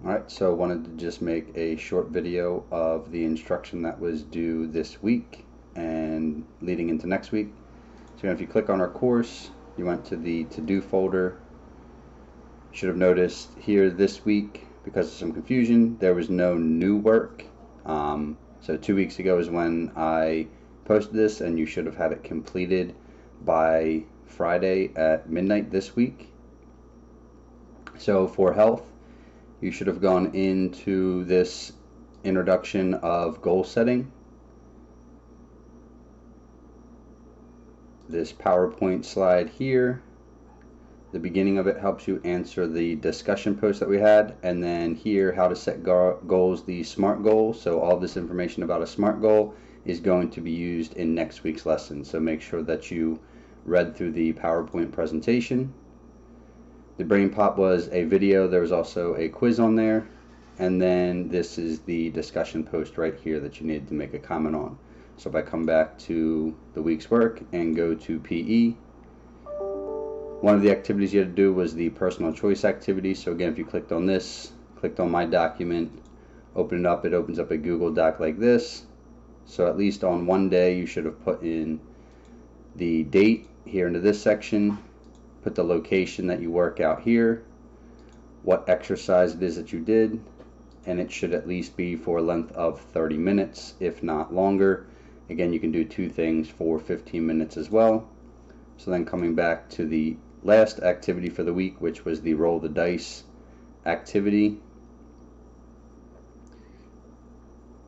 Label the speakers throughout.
Speaker 1: Alright, so I wanted to just make a short video of the instruction that was due this week and leading into next week. So if you click on our course, you went to the to-do folder. You should have noticed here this week, because of some confusion, there was no new work. So 2 weeks ago is when I posted this, and you should have had it completed by Friday at midnight this week. So for health, you should have gone into this introduction of goal setting. This PowerPoint slide here, the beginning of it helps you answer the discussion post that we had, and then here, how to set goals, the SMART goal. So all this information about a SMART goal is going to be used in next week's lesson. So make sure that you read through the PowerPoint presentation. The Brain Pop was a video. There was also a quiz on there, and then this is the discussion post right here that you needed to make a comment on. So if I come back to the week's work and go to PE, one of the activities you had to do was the personal choice activity. So again, if you clicked on this, clicked on my document, open it up, it opens up a Google Doc like this. So at least on one day you should have put in the date here into this section, put the location that you work out here, what exercise it is that you did, and it should at least be for a length of 30 minutes, if not longer. Again, you can do two things for 15 minutes as well. So then coming back to the last activity for the week, which was the roll the dice activity.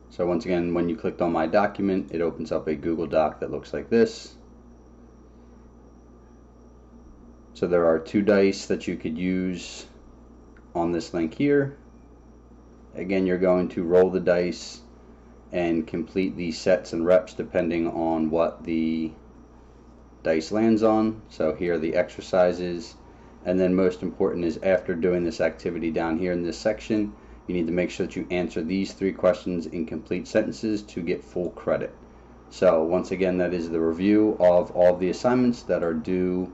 Speaker 1: So once again, when you clicked on my document, it opens up a Google Doc that looks like this. So there are two dice that you could use on this link here. Again, you're going to roll the dice and complete the sets and reps depending on what the dice lands on. So here are the exercises, and then most important is after doing this activity down here in this section, you need to make sure that you answer these three questions in complete sentences to get full credit. So once again, that is the review of all the assignments that are due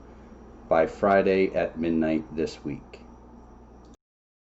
Speaker 1: by Friday at midnight this week.